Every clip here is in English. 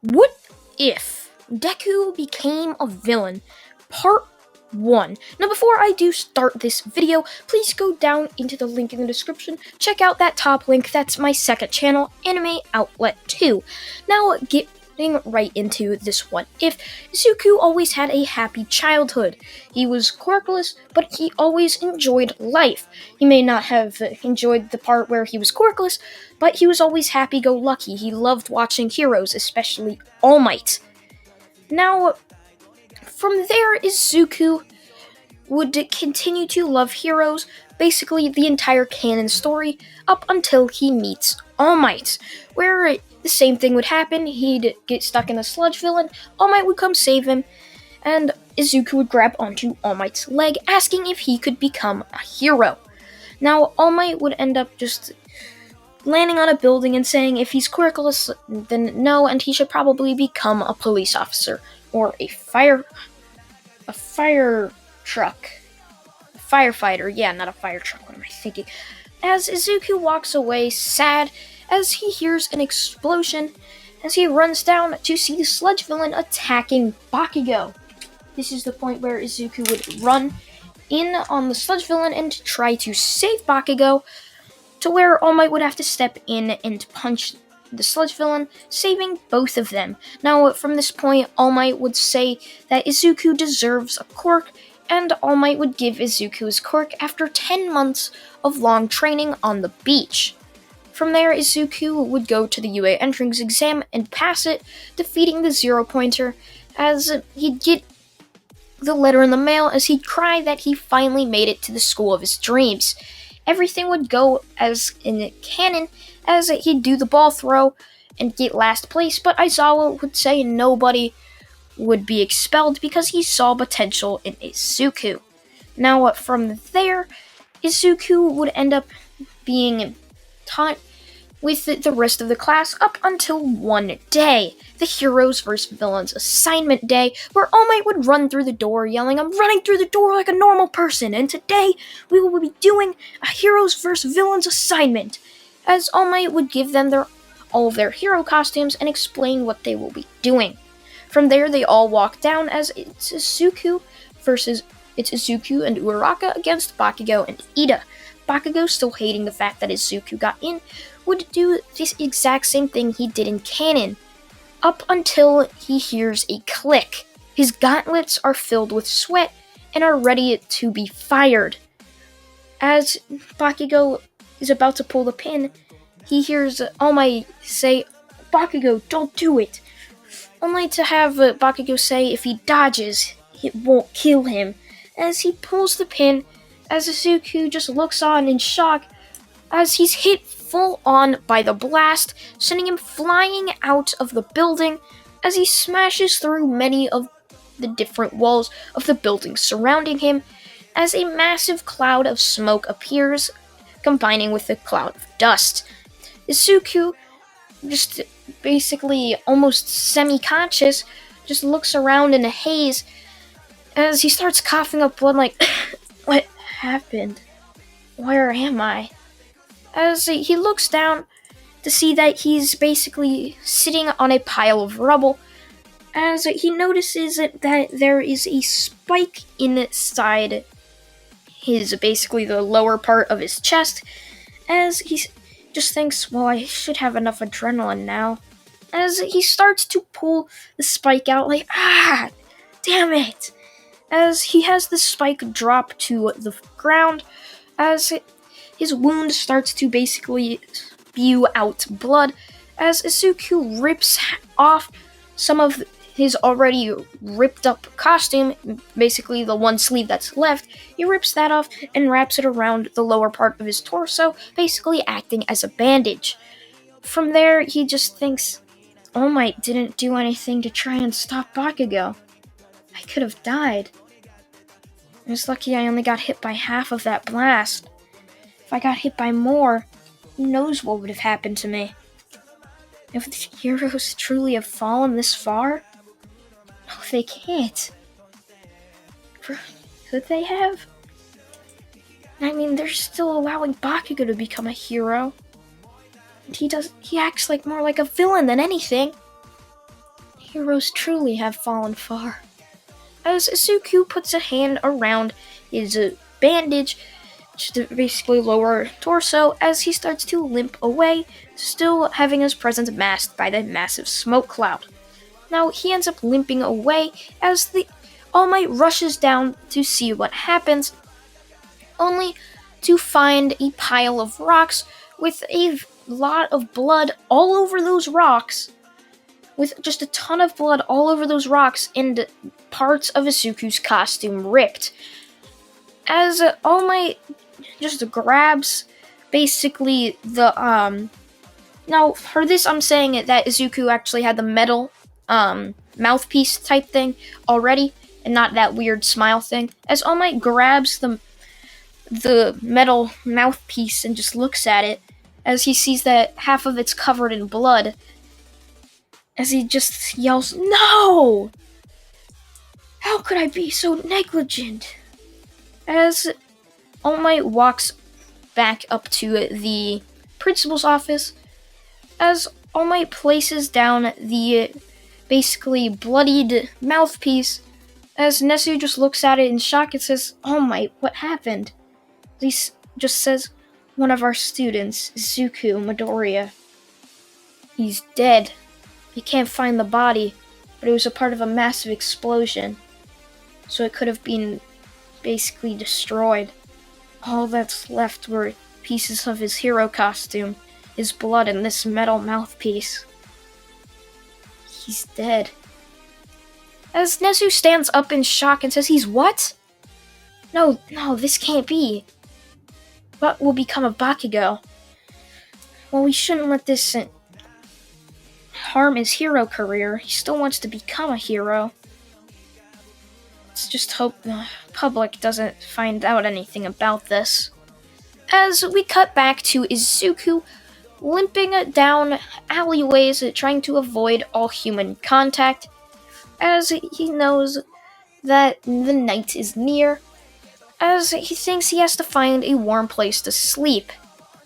What if Deku became a villain? Part 1. Now, before I do start this video, please go down into the link in the description. Check out that top link. That's my second channel, Anime Outlet 2. Now, getting right into this one. If Zuko always had a happy childhood, he was quirkless, but he always enjoyed life. He may not have enjoyed the part where he was quirkless, but he was always happy-go-lucky. He loved watching heroes, especially All Might. Now, from there, Izuku would continue to love heroes, basically the entire canon story, up until he meets All Might, where the same thing would happen. He'd get stuck in a sludge villain, All Might would come save him, and Izuku would grab onto All Might's leg, asking if he could become a hero. Now, All Might would end up just landing on a building and saying if he's quirkless, then no, and he should probably become a police officer or a fire truck. A firefighter, yeah, not a fire truck, what am I thinking? As Izuku walks away, sad, as he hears an explosion, as he runs down to see the sludge villain attacking Bakugo. This is the point where Izuku would run in on the sludge villain and try to save Bakugo, to where All Might would have to step in and punch the sludge villain, saving both of them. Now, from this point, All Might would say that Izuku deserves a quirk, and All Might would give Izuku his quirk after 10 months of long training on the beach. From there, Izuku would go to the UA entrance exam and pass it, defeating the zero-pointer, as he'd get the letter in the mail, as he'd cry that he finally made it to the school of his dreams. Everything would go as in canon, as he'd do the ball throw and get last place, but Aizawa would say nobody would be expelled because he saw potential in Izuku. Now, from there, Izuku would end up being taught with the rest of the class up until one day, the Heroes vs. Villains assignment day, where All Might would run through the door yelling, "I'm running through the door like a normal person, and today we will be doing a Heroes vs. Villains assignment," as All Might would give them all of their hero costumes and explain what they will be doing. From there, they all walk down as it's Izuku and Uraraka against Bakugo and Ida. Bakugo, still hating the fact that Izuku got in, would do this exact same thing he did in canon, up until he hears a click. His gauntlets are filled with sweat and are ready to be fired. As Bakugo is about to pull the pin, he hears All Might say, "Bakugo, don't do it," only to have Bakugo say if he dodges, it won't kill him. As he pulls the pin, as Izuku just looks on in shock, as he's hit full on by the blast, sending him flying out of the building, as he smashes through many of the different walls of the buildings surrounding him, as a massive cloud of smoke appears, combining with a cloud of dust. Izuku, just basically almost semi-conscious, just looks around in a haze, as he starts coughing up blood like, "What happened? Where am I?" As he looks down to see that he's basically sitting on a pile of rubble, as he notices that there is a spike inside basically the lower part of his chest, as he just thinks, well, I should have enough adrenaline now. As he starts to pull the spike out like, damn it! As he has the spike drop to the ground, as his wound starts to basically spew out blood, as Izuku rips off some of his already ripped up costume, basically the one sleeve that's left. He rips that off and wraps it around the lower part of his torso, basically acting as a bandage. From there, he just thinks, All Might didn't do anything to try and stop Bakugo. I could have died. I was lucky I only got hit by half of that blast. If I got hit by more, who knows what would have happened to me. If the heroes truly have fallen this far? No, they can't. Could they have? I mean, they're still allowing Bakugo to become a hero. And he acts like more like a villain than anything. Heroes truly have fallen far. As Izuku puts a hand around his bandage to basically lower torso as he starts to limp away, still having his presence masked by the massive smoke cloud. Now he ends up limping away as the All Might rushes down to see what happens, only to find a pile of rocks with a lot of blood all over those rocks, with just a ton of blood all over those rocks and parts of Izuku's costume ripped. As All Might just grabs basically the now for this I'm saying that Izuku actually had the metal mouthpiece type thing already and not that weird smile thing. As All Might grabs the metal mouthpiece and just looks at it as he sees that half of it's covered in blood, as he just yells, "No! How could I be so negligent?" As All Might walks back up to the principal's office, as All Might places down the basically bloodied mouthpiece, as Nezu just looks at it in shock and says, "All Might, what happened?" He just says, "One of our students, Izuku Midoriya. He's dead. You can't find the body, but it was a part of a massive explosion, so it could have been basically destroyed. All that's left were pieces of his hero costume, his blood, and this metal mouthpiece. He's dead." As Nezu stands up in shock and says, "He's what? No, this can't be. What will become of Bakugo? Well, we shouldn't let this harm his hero career. He still wants to become a hero. Let's just hope the public doesn't find out anything about this." As we cut back to Izuku limping down alleyways trying to avoid all human contact, as he knows that the night is near, as he thinks he has to find a warm place to sleep,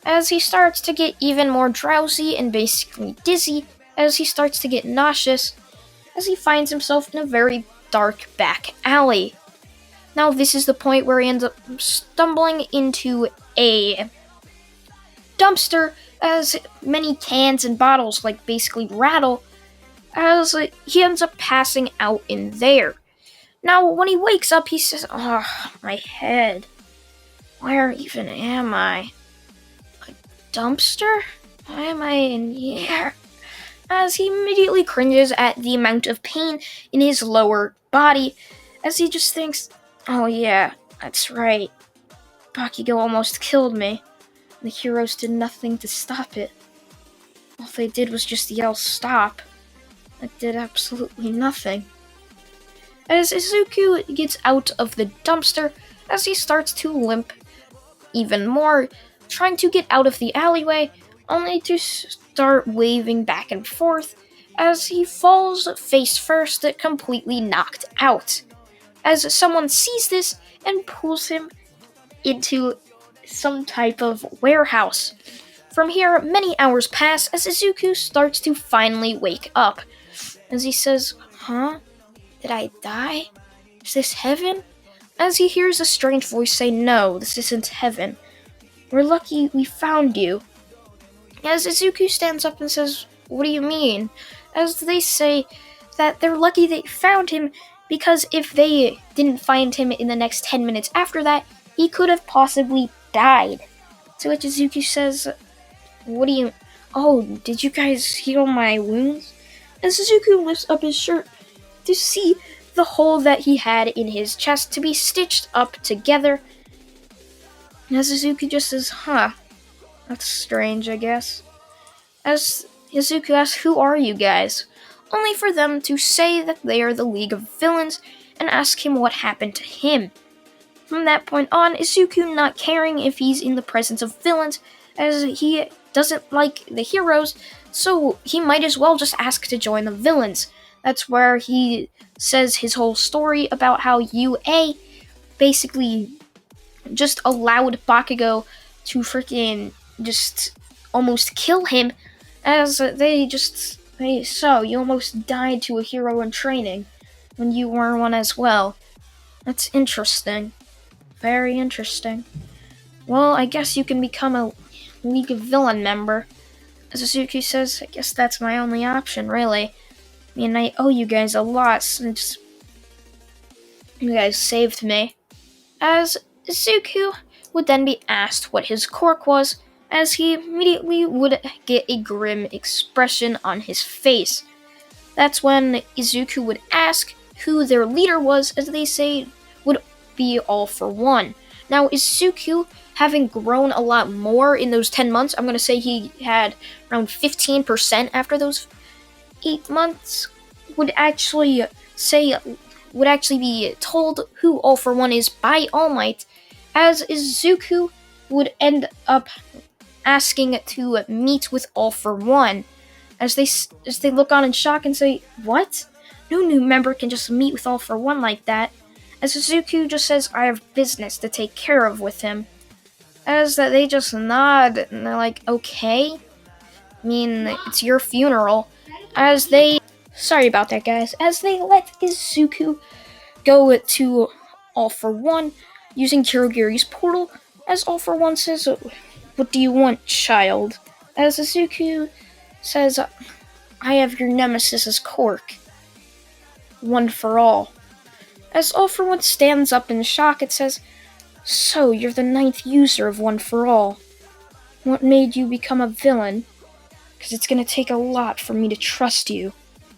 as he starts to get even more drowsy and basically dizzy, as he starts to get nauseous, as he finds himself in a very dark back alley. Now this is the point where he ends up stumbling into a dumpster as many cans and bottles basically rattle, as he ends up passing out in there. Now when he wakes up he says, "Oh, my head. Where even am I? A dumpster? Why am I in here?" As he immediately cringes at the amount of pain in his lower body, as he just thinks, "Oh yeah, that's right. Bakugo almost killed me. The heroes did nothing to stop it. All they did was just yell stop. It did absolutely nothing." As Izuku gets out of the dumpster, as he starts to limp even more, trying to get out of the alleyway, only to start waving back and forth, as he falls face first, completely knocked out. As someone sees this and pulls him into some type of warehouse. From here, many hours pass as Izuku starts to finally wake up, as he says, "Huh? Did I die? Is this heaven?" As he hears a strange voice say, "No, this isn't heaven. We're lucky we found you." As Izuku stands up and says, "What do you mean?" As they say that they're lucky they found him, because if they didn't find him in the next 10 minutes after that, he could have possibly died. To which Izuku says, "What do you... Oh, did you guys heal my wounds?" As Izuku lifts up his shirt to see the hole that he had in his chest to be stitched up together. As Izuku just says, "Huh, that's strange, I guess." As Izuku asks, "Who are you guys?" Only for them to say that they are the League of Villains and ask him what happened to him. From that point on, Izuku not caring if he's in the presence of villains, as he doesn't like the heroes, so he might as well just ask to join the villains. That's where he says his whole story about how UA basically just allowed Bakugo to freaking just almost kill him, as they just Hey, so you almost died to a hero in training when you were one as well. That's interesting. Very interesting. Well, I guess you can become a League of Villain member. As Suzuki says, I guess that's my only option, really. I mean, I owe you guys a lot since you guys saved me. As Izuku would then be asked what his quirk was, as he immediately would get a grim expression on his face. That's when Izuku would ask who their leader was, as they say would be all for one. Now, Izuku, having grown a lot more in those 10 months, I'm going to say he had around 15% after those 8 months, would actually be told who All For One is by All Might, as Izuku would end up asking to meet with All For One, as they look on in shock and say, "What? No new member can just meet with All For One like that." As Izuku just says, "I have business to take care of with him." As they just nod and they're like, "Okay. I mean, it's your funeral." As they Sorry about that, guys. As they let Izuku go to All For One using Kirogiri's portal, as All For One says, "What do you want, child?" As Izuku says, "I have your nemesis's quirk. One for all." As All For One stands up in shock, it says, "So, you're the 9th user of One For All. What made you become a villain? Because it's going to take a lot for me to trust you."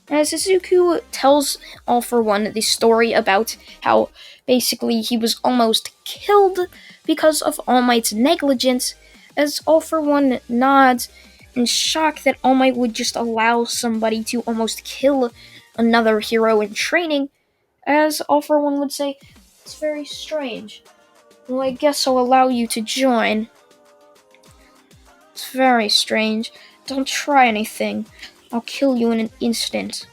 As Izuku tells All For One the story about how basically he was almost killed because of All Might's negligence, as All For One nods in shock that All Might would just allow somebody to almost kill another hero in training, as All For One would say, "It's very strange. Well, I guess I'll allow you to join. It's very strange. Don't try anything. I'll kill you in an instant."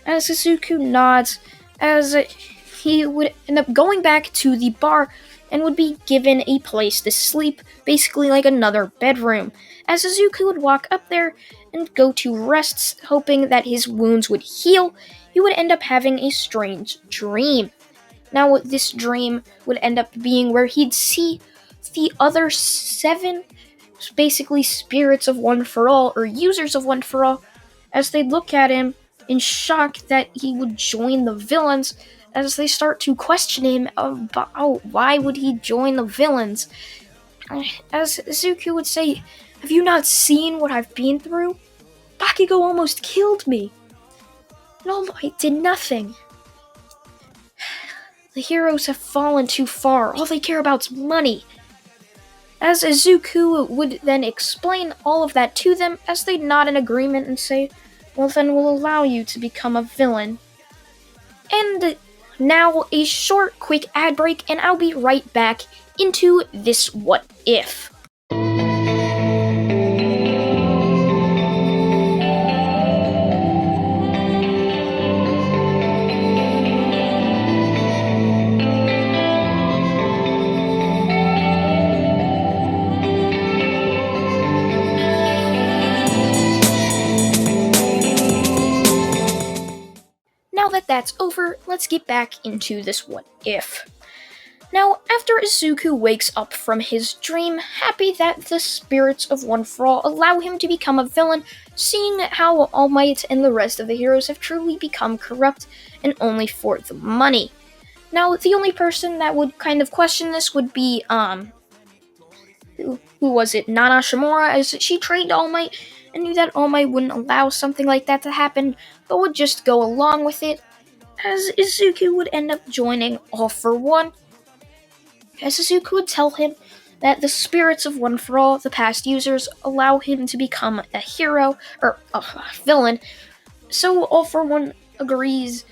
As Izuku nods, as he would end up going back to the bar and would be given a place to sleep, basically like another bedroom. As Izuku would walk up there and go to rest, hoping that his wounds would heal, he would end up having a strange dream. Now, this dream would end up being where he'd see the other 7, basically spirits of One For All, or users of One For All, as they look at him in shock that he would join the villains, as they start to question him about why would he join the villains. As Izuku would say, "Have you not seen what I've been through? Bakugo almost killed me. And All Might did nothing. The heroes have fallen too far. All they care about is money." As Izuku would then explain all of that to them, as they nod in agreement and say, "Well, then we'll allow you to become a villain." And now a short, quick ad break, and I'll be right back into this What If. Now that that's over, let's get back into this What If. Now, after Izuku wakes up from his dream, happy that the spirits of One For All allow him to become a villain, seeing how All Might and the rest of the heroes have truly become corrupt and only for the money. Now, the only person that would kind of question this would be, who was it? Nana Shimura, as she trained All Might and knew that All Might wouldn't allow something like that to happen, but would just go along with it, as Izuku would end up joining All For One. As Izuku would tell him that the spirits of One For All, the past users, allow him to become a hero, or a villain, so All For One agrees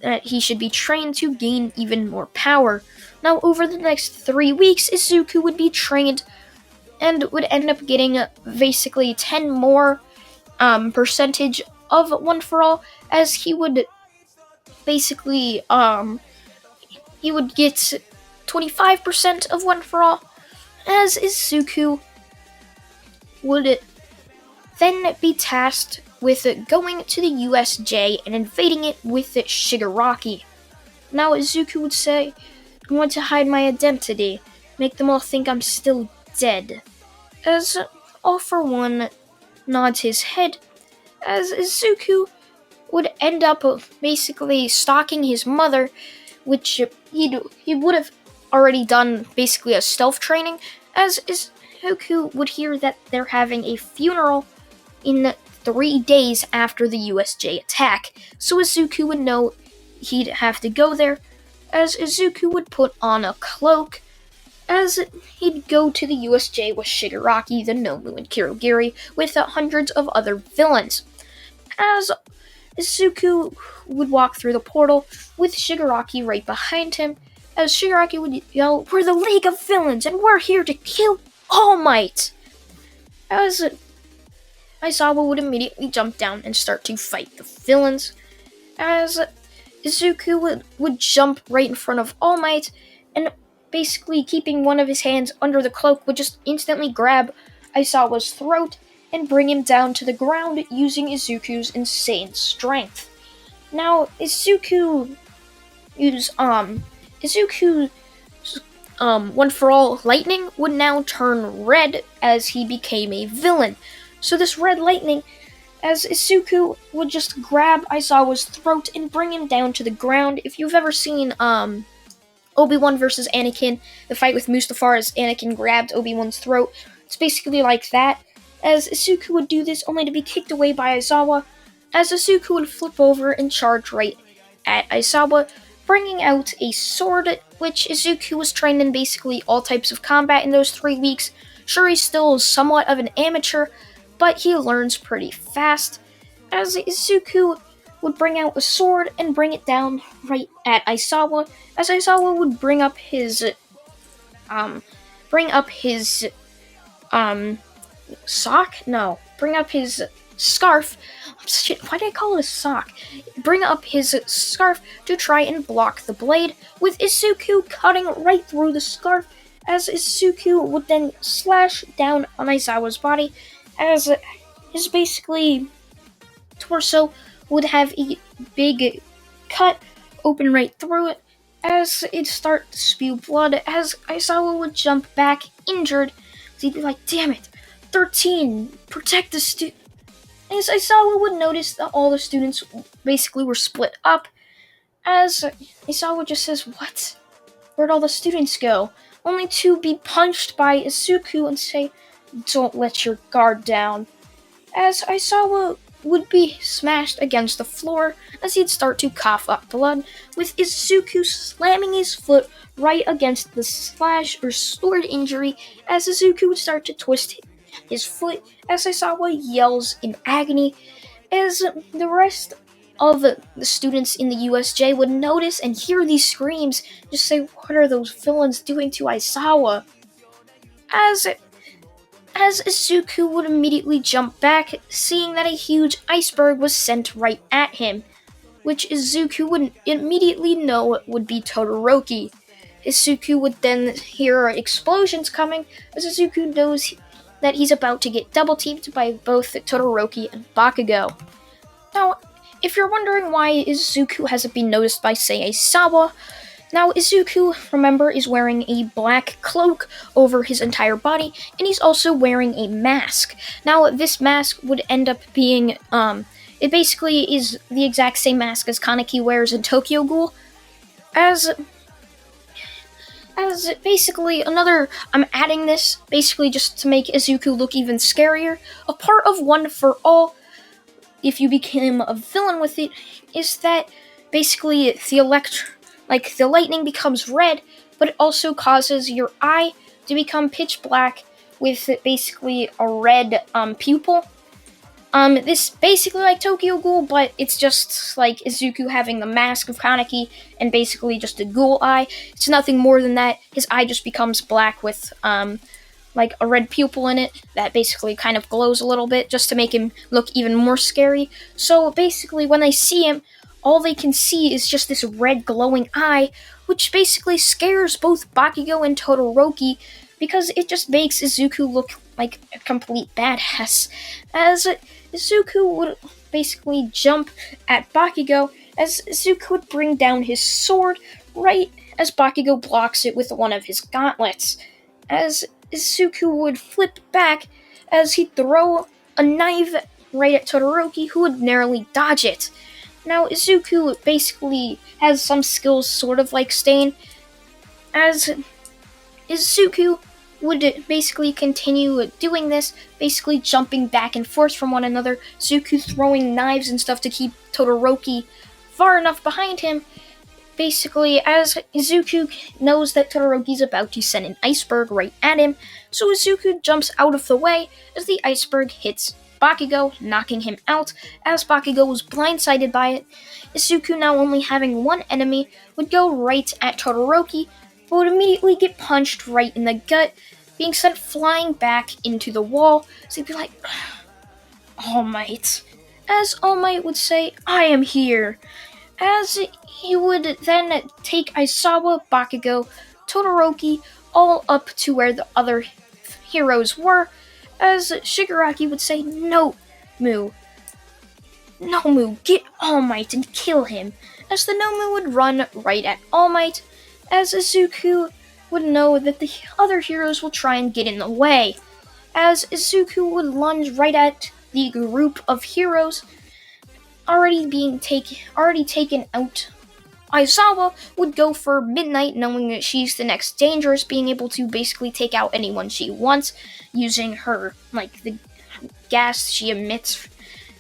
that he should be trained to gain even more power. Now, over the next 3 weeks, Izuku would be trained and would end up getting basically 10 more percentage of One For All, as he would basically he would get 25% of One For All, as Izuku would then be tasked with going to the USJ and invading it with Shigaraki. Now Izuku would say, I want to hide my identity, make them all think I'm still dead. As All for One nods his head, as Izuku would end up basically stalking his mother, which he would have already done basically a stealth training, as Izuku would hear that they're having a funeral in 3 days after the USJ attack, so Izuku would know he'd have to go there, as Izuku would put on a cloak, as he'd go to the USJ with Shigaraki, the Nomu, and Kirigiri, with hundreds of other villains. As Izuku would walk through the portal with Shigaraki right behind him, as Shigaraki would yell, "We're the League of Villains, and we're here to kill All Might!" As Aizawa would immediately jump down and start to fight the villains, as Izuku would jump right in front of All Might, and basically keeping one of his hands under the cloak would just instantly grab Aizawa's throat and bring him down to the ground using Izuku's insane strength. Now, Izuku's One for All lightning would now turn red as he became a villain. So this red lightning, as Izuku would just grab Aizawa's throat and bring him down to the ground. If you've ever seen Obi-Wan versus Anakin, the fight with Mustafar as Anakin grabbed Obi-Wan's throat, it's basically like that, as Izuku would do this only to be kicked away by Aizawa, as Izuku would flip over and charge right at Aizawa, bringing out a sword, which Izuku was trained in basically all types of combat in those 3 weeks. Sure, he's still somewhat of an amateur, but he learns pretty fast, as Izuku would bring out a sword and bring it down right at Aizawa, as Aizawa would bring up his scarf. Shit, why did I call it a sock? Bring up his scarf to try and block the blade, with Izuku cutting right through the scarf, as Izuku would then slash down on Aizawa's body, as his basically torso would have a big cut open right through it, as it start to spew blood, as Aizawa would jump back injured. So he'd be like, damn it, 13, protect the student. As Aizawa would notice that all the students basically were split up, as Aizawa just says, what? Where'd all the students go? Only to be punched by Izuku and say, don't let your guard down. As Aizawa would be smashed against the floor as he'd start to cough up blood, with Izuku slamming his foot right against the slash or sword injury, as Izuku would start to twist his foot as Aizawa yells in agony, as the rest of the students in the USJ would notice and hear these screams, just say, what are those villains doing to Aizawa? As Izuku would immediately jump back, seeing that a huge iceberg was sent right at him, which Izuku would immediately know would be Todoroki. Izuku would then hear explosions coming, as Izuku knows that he's about to get double-teamed by both Todoroki and Bakugo. Now, if you're wondering why Izuku hasn't been noticed by, say, Aizawa, now Izuku, remember, is wearing a black cloak over his entire body, and he's also wearing a mask. Now, this mask would end up being, it basically is the exact same mask as Kaneki wears in Tokyo Ghoul, as basically I'm adding this basically just to make Izuku look even scarier. A part of One for All, if you became a villain with it, is that basically the lightning becomes red, but it also causes your eye to become pitch black with basically a red pupil. This basically like Tokyo Ghoul, but it's just like Izuku having the mask of Kaneki and basically just a ghoul eye. It's nothing more than that. His eye just becomes black with like a red pupil in it that basically kind of glows a little bit just to make him look even more scary. So basically when they see him, all they can see is just this red glowing eye, which basically scares both Bakugo and Todoroki because it just makes Izuku look like a complete badass. As Izuku would basically jump at Bakugo as Izuku would bring down his sword right as Bakugo blocks it with one of his gauntlets. As Izuku would flip back as he'd throw a knife right at Todoroki, who would narrowly dodge it. Now, Izuku basically has some skills sort of like Stain, as Izuku would basically continue doing this, basically jumping back and forth from one another, Izuku throwing knives and stuff to keep Todoroki far enough behind him. Basically, as Izuku knows that Todoroki's about to send an iceberg right at him, so Izuku jumps out of the way as the iceberg hits Bakugo, knocking him out. As Bakugo was blindsided by it, Izuku, now only having one enemy, would go right at Todoroki, but would immediately get punched right in the gut, being sent flying back into the wall. So he'd be like, All Might. As All Might would say, I am here. As he would then take Aizawa, Bakugo, Todoroki, all up to where the other heroes were, as Shigaraki would say, No, Mu, get All Might and kill him, as the Nomu would run right at All Might, as Izuku would know that the other heroes will try and get in the way, as Izuku would lunge right at the group of heroes already taken out. Aizawa would go for Midnight, knowing that she's the next dangerous, being able to basically take out anyone she wants, using her, the gas she emits.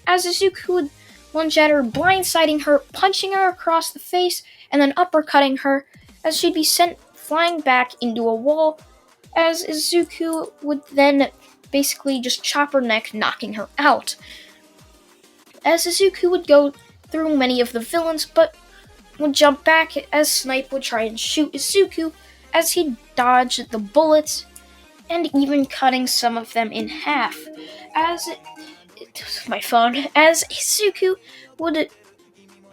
As Izuku would lunge at her, blindsiding her, punching her across the face, and then uppercutting her, as she'd be sent flying back into a wall, as Izuku would then basically just chop her neck, knocking her out. As Izuku would go through many of the villains, but would jump back as Snipe would try and shoot Izuku, as he'd dodge the bullets, and even cutting some of them in half. As Izuku would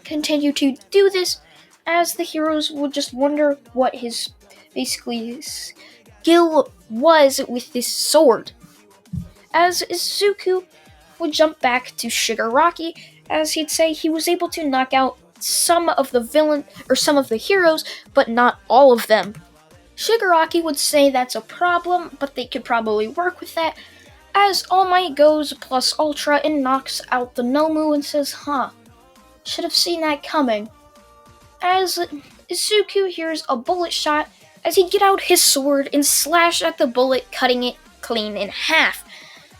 continue to do this, as the heroes would just wonder what his skill was with this sword. As Izuku would jump back to Shigaraki, as he'd say he was able to knock out some of the heroes, but not all of them. Shigaraki would say that's a problem, but they could probably work with that, as All Might goes plus Ultra and knocks out the Nomu and says, should have seen that coming. As Izuku hears a bullet shot, as he'd get out his sword and slash at the bullet, cutting it clean in half.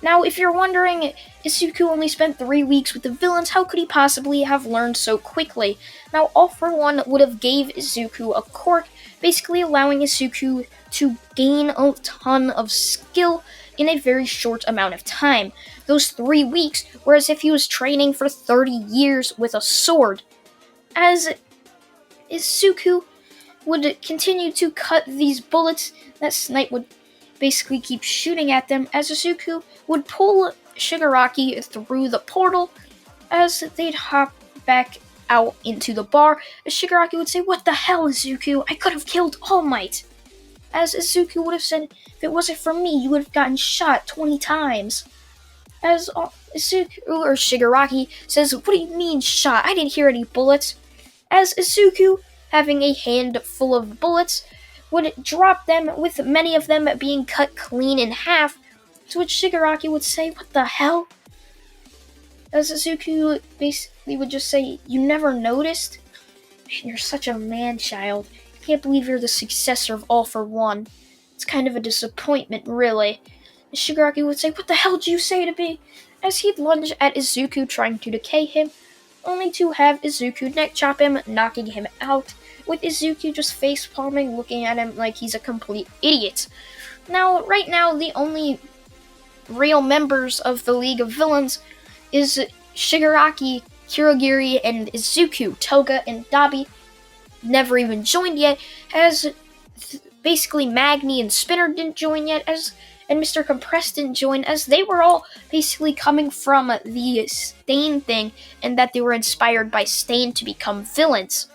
Now, if you're wondering, Izuku only spent 3 weeks with the villains, how could he possibly have learned so quickly? Now, All For One would have gave Izuku a quirk, basically allowing Izuku to gain a ton of skill in a very short amount of time. Those 3 weeks were as if he was training for 30 years with a sword. As Izuku would continue to cut these bullets, that Snipe would basically keep shooting at them, as Izuku would pull Shigaraki through the portal, as they'd hop back out into the bar, as Shigaraki would say, What the hell, Izuku? I could have killed All Might. As Izuku would have said, If it wasn't for me, you would have gotten shot 20 times. As Shigaraki says, What do you mean shot? I didn't hear any bullets. As Izuku, having a hand full of bullets, would drop them, with many of them being cut clean in half, to which Shigaraki would say, What the hell? As Izuku basically would just say, You never noticed? You're such a man-child. I can't believe you're the successor of All For One. It's kind of a disappointment, really. As Shigaraki would say, What the hell did you say to me? As he'd lunge at Izuku, trying to decay him, only to have Izuku neck chop him, knocking him out, with Izuku just face-palming, looking at him like he's a complete idiot. Now, right now, the only real members of the League of Villains is Shigaraki, Kirogiri, and Izuku. Toga and Dabi never even joined yet, as basically Magni and Spinner didn't join yet, and Mr. Compressed didn't join, as they were all basically coming from the Stain thing, and that they were inspired by Stain to become villains.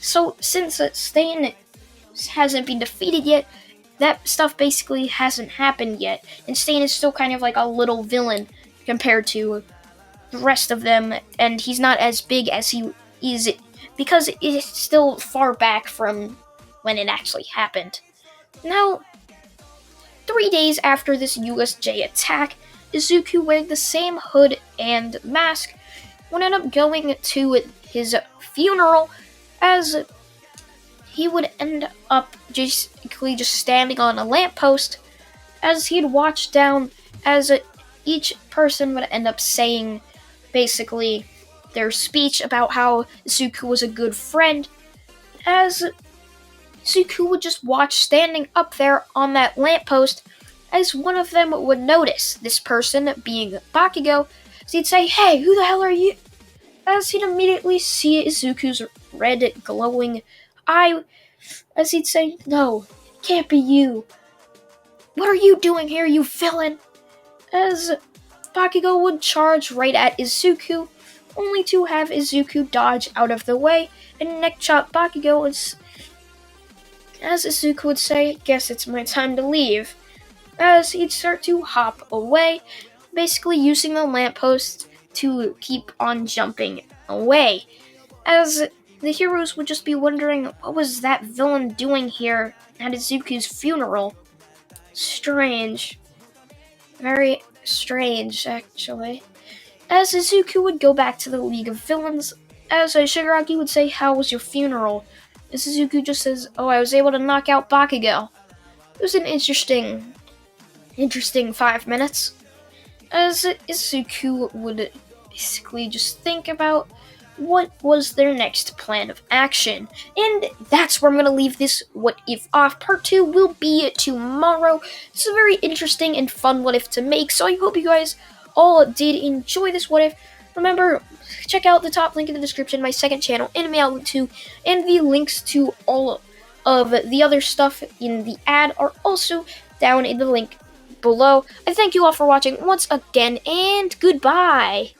So, since Stain hasn't been defeated yet, that stuff basically hasn't happened yet, and Stain is still kind of like a little villain compared to the rest of them, and he's not as big as he is because it's still far back from when it actually happened. Now, 3 days after this USJ attack, Izuku, wearing the same hood and mask, would end up going to his funeral, as he would end up basically just standing on a lamppost as he'd watch down as each person would end up saying basically their speech about how Izuku was a good friend, as Izuku would just watch standing up there on that lamppost as one of them would notice this person being Bakugo. So he'd say, "Hey, who the hell are you?" As he'd immediately see Izuku's red glowing eye, as he'd say, "No, it can't be you. What are you doing here, you villain?" As Bakugo would charge right at Izuku, only to have Izuku dodge out of the way and neck chop Bakugo, as Izuku would say, "Guess it's my time to leave," as he'd start to hop away, basically using the lamppost to keep on jumping away, as the heroes would just be wondering what was that villain doing here at Izuku's funeral. Strange. Very strange, actually. As Izuku would go back to the League of Villains, as Shigaraki would say, "How was your funeral?" As Izuku just says, "Oh, I was able to knock out Bakugo." It was an interesting 5 minutes. As Izuku would basically just think about what was their next plan of action. And that's where I'm going to leave this What If off. Part 2 will be tomorrow. It's a very interesting and fun What If to make, so I hope you guys all did enjoy this What If. Remember, check out the top link in the description, my second channel, Anime Outlet 2, and the links to all of the other stuff in the ad are also down in the link below. I thank you all for watching once again, and goodbye!